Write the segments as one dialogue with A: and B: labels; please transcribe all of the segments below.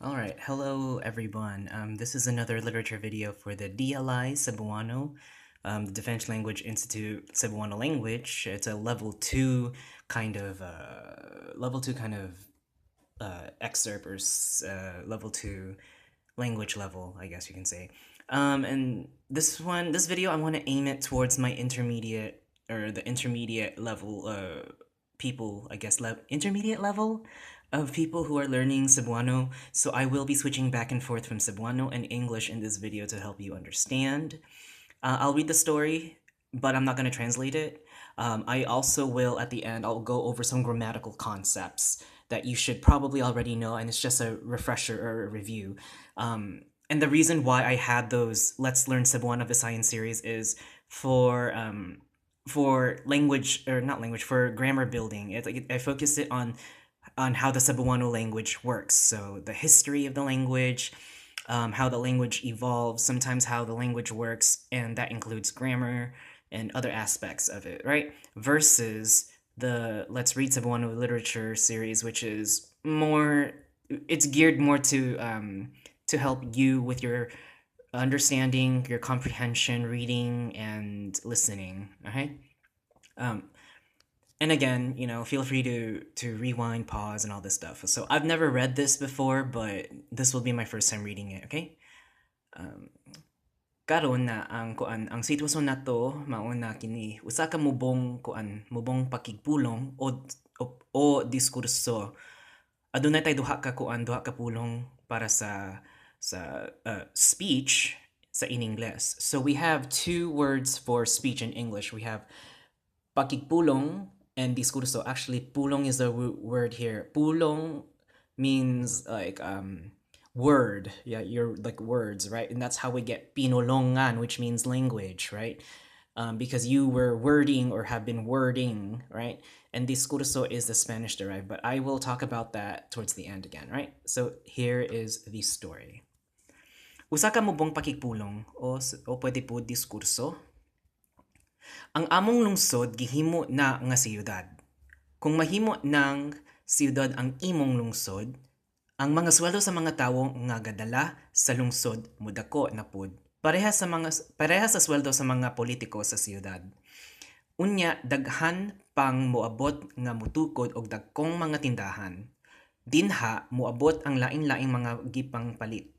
A: Alright, hello everyone. This is another literature video for the DLI Cebuano, the Defense Language Institute Cebuano language. It's a level 2 kind of excerpt or level 2 language level, I guess you can say. And this video, I want to aim it towards my intermediate or the intermediate level people, I guess, intermediate level of people who are learning Cebuano. So I will be switching back and forth from Cebuano and English in this video to help you understand. I'll read the story, but I'm not going to translate it. I also will, at the end, I'll go over some grammatical concepts that you should probably already know, and it's just a refresher or a review. And the reason why I had those Let's Learn Cebuano Visayan series is for language, or not language, for grammar building. I focused it on how the Cebuano language works. So the history of the language, how the language evolves, sometimes how the language works, and that includes grammar and other aspects of it, right? Versus the Let's Read Cebuano Literature series, which is more, it's geared more to help you with your understanding, your comprehension, reading, and listening, okay? Um, and again, feel free to rewind, pause, and all this stuff. So I've never read this before, but this will be my first time reading it, okay? Um, Karon na ang sitwasyon nato mao na kini usa ka mubong pakigpulong o diskurso. Adunay tay duha ka pulong para sa speech sa in English. So we have two words for speech in English. We have pakigpulong and diskurso. Actually, pulong is the word here. Pulong means like word. Yeah, you're like words, right? And that's how we get pinolongan, which means language, right? Because you were wording or have been wording, right? And discurso is the Spanish derived, but I will talk about that towards the end again, right? So here is the story. Usa ka mubong pakigpulong o pwede po diskurso. Ang among lungsod gihimo na nga siyudad. Kung mahimo ng siyudad ang imong lungsod, ang mga sweldo sa mga tawo nga gadala sa lungsod mudako na pud. Pareha sa sweldo sa mga politiko sa siyudad. Unya daghan pang moabot nga mutukod og dagkong mga tindahan. Dinha moabot ang laing-laing mga gipang palit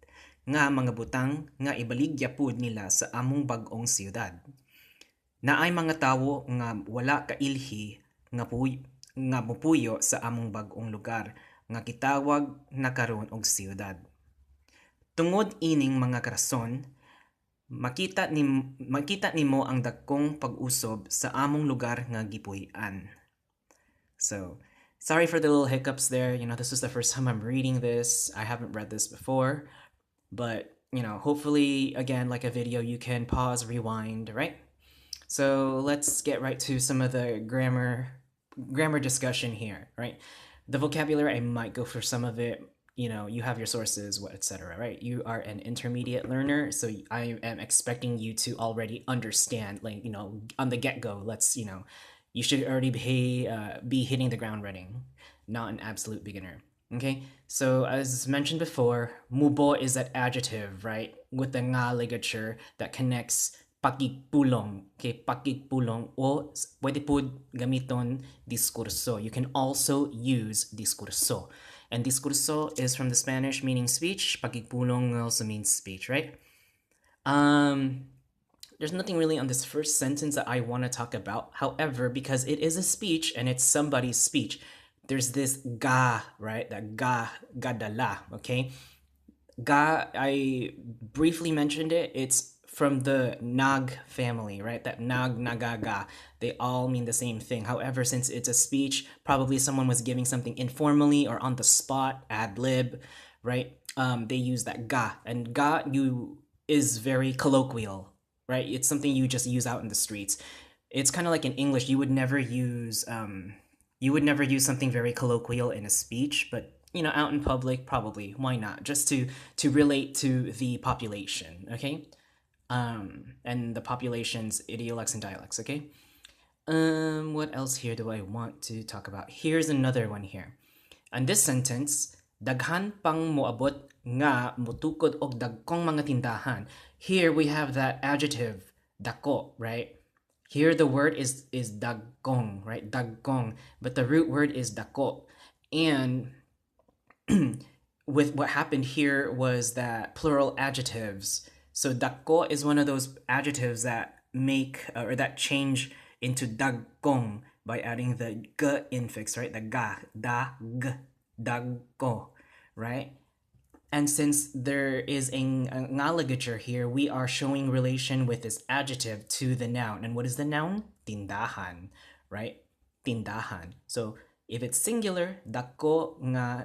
A: nga mga butang nga ibaligya pud nila sa among bag-ong siyudad. Naay mga tawo nga wala kailhi nga mupuyo sa among bag-ong lugar nga kitawag na karon og siyudad. Tungod ining mga rason, makita nimo ang dagkong pag-usob sa among lugar nga gipuy-an. So, sorry for the little hiccups there. This is the first time I'm reading this. I haven't read this before, but hopefully, again, like a video, you can pause, rewind, right? So let's get right to some of the grammar discussion here, right? The vocabulary, I might go for some of it. You have your sources, etc., right? You are an intermediate learner, so I am expecting you to already understand, like, on the get-go, you should already be hitting the ground running, not an absolute beginner. Okay, so as mentioned before, mubo is that adjective, right? With the nga ligature that connects pakigpulong. Okay, pakigpulong o pwede po gamiton diskurso. You can also use diskurso. And diskurso is from the Spanish meaning speech. Pakigpulong also means speech, right? There's nothing really on this first sentence that I want to talk about. However, because it is a speech and it's somebody's speech, there's this ga, right? That gadala, okay? Ga, I briefly mentioned it. It's from the nag family, right? That nag, nagaga, they all mean the same thing. However, since it's a speech, probably someone was giving something informally or on the spot, ad lib, right? They use that ga, and ga is very colloquial, right? It's something you just use out in the streets. It's kind of like in English, you would never use something very colloquial in a speech, but out in public, probably. Why not? Just to relate to the population, okay? And the population's idiolects and dialects, okay? What else here do I want to talk about? Here's another one here. In this sentence, Daghan pang moabot nga mutukod og dagkong mga tindahan. Here we have that adjective, dako, right? Here the word is dagkong, right? Dagkong, but the root word is dako. And with what happened here was that plural adjectives. So dako is one of those adjectives that make or that change into dagkong by adding the g infix, right? The ga, da, g, dagko, right? And since there is a nga ligature here, we are showing relation with this adjective to the noun. And what is the noun? Tindahan, right? Tindahan. So if it's singular, dako nga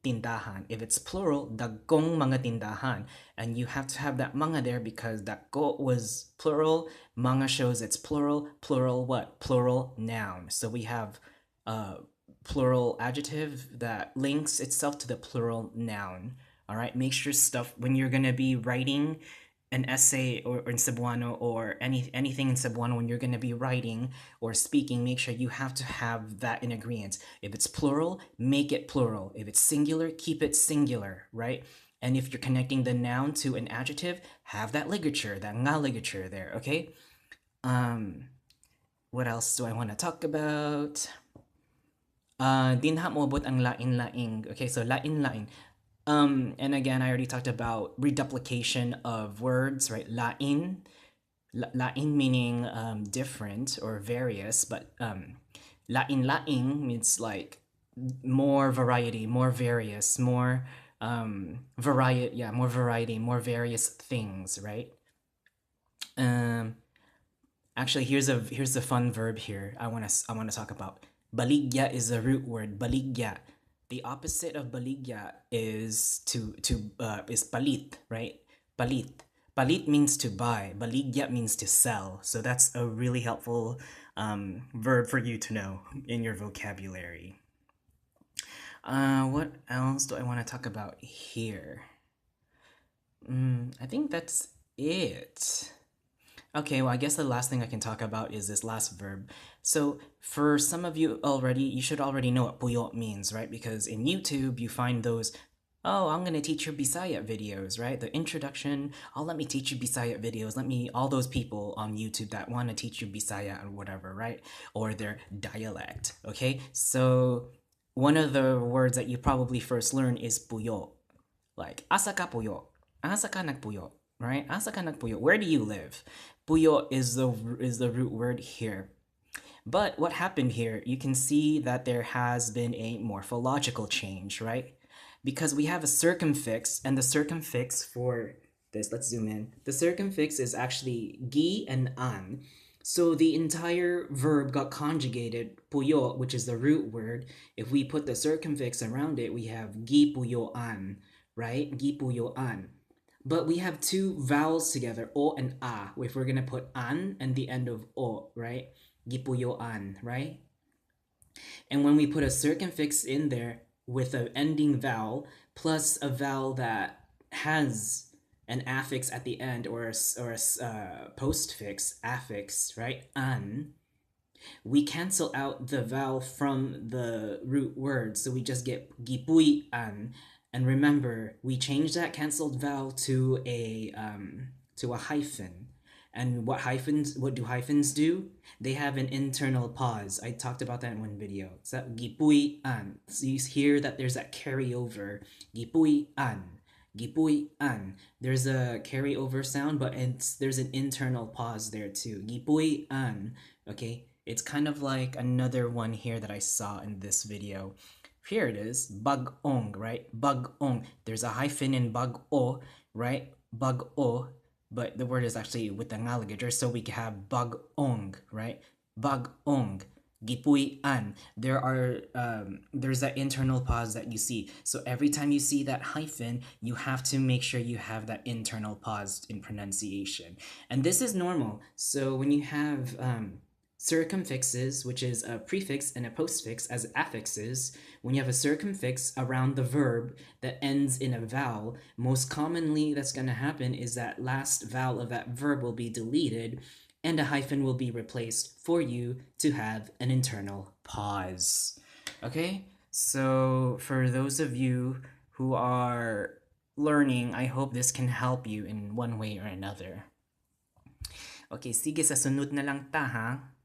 A: tindahan. If it's plural, dagkong mga tindahan. And you have to have that mga there because dako was plural. Mga shows it's plural. Plural what? Plural noun. So we have plural adjective that links itself to the plural noun. All right, make sure stuff when you're gonna be writing an essay or in Cebuano or anything in Cebuano when you're gonna be writing or speaking, make sure you have to have that in agreement. If it's plural, make it plural. If it's singular, keep it singular, right? And if you're connecting the noun to an adjective, have that ligature, that nga ligature there, okay? What else do I want to talk about? Dinha moabot ang lain-laing. Okay, so lain-lain. And again, I already talked about reduplication of words, right? Lain, lain meaning different or various, but lain-laing means like more variety, more various, more variety, yeah, more variety, more various things, right? Actually, here's a fun verb here. I wanna talk about. Baligya is a root word. Baligya. The opposite of baligya is is palit, right? Palit. Palit means to buy. Baligya means to sell. So that's a really helpful verb for you to know in your vocabulary. What else do I want to talk about here? I think that's it. Okay, well, I guess the last thing I can talk about is this last verb. So, for some of you already, you should already know what puyo means, right? Because in YouTube, you find those, oh, I'm gonna teach you Bisaya videos, right? The introduction, oh, let me teach you Bisaya videos. All those people on YouTube that want to teach you Bisaya or whatever, right? Or their dialect, okay? So, one of the words that you probably first learn is puyo. Like, asa ka puyo? Asa ka nagpuyo? Right? Asa ka nagpuyo? Where do you live? Puyo is the root word here. But what happened here, you can see that there has been a morphological change, right? Because we have a circumfix, and the circumfix for this, let's zoom in. The circumfix is actually gi and an. So the entire verb got conjugated, puyo, which is the root word. If we put the circumfix around it, we have gi puyo an, right? Gi puyo an. But we have two vowels together, o and a, if we're gonna put an and the end of o, right? Gipuyoan, right? And when we put a circumfix in there with an ending vowel plus a vowel that has an affix at the end or a postfix, affix, right? An, we cancel out the vowel from the root word, so we just get gipuy-an. And remember, we changed that canceled vowel to a hyphen. And what do hyphens do? They have an internal pause. I talked about that in one video. So gipuy-an. So you hear that there's that carryover. Gipuy-an. Gipuy-an. There's a carryover sound, but there's an internal pause there too. Gipuy-an. Okay? It's kind of like another one here that I saw in this video. Here it is, bag-ong, right? Bag-ong. There's a hyphen in bag-o, right? Bag-o, but the word is actually with the nga ligature, so we have bag-ong, right? Bag-ong. Gipuy-an. There's that internal pause that you see. So every time you see that hyphen, you have to make sure you have that internal pause in pronunciation. And this is normal. So when you have circumfixes, which is a prefix and a postfix as affixes, when you have a circumfix around the verb that ends in a vowel, most commonly that's going to happen is that last vowel of that verb will be deleted and a hyphen will be replaced for you to have an internal pause. Okay? So for those of you who are learning, I hope this can help you in one way or another. Okay, sige, sa sunod na lang ta ha.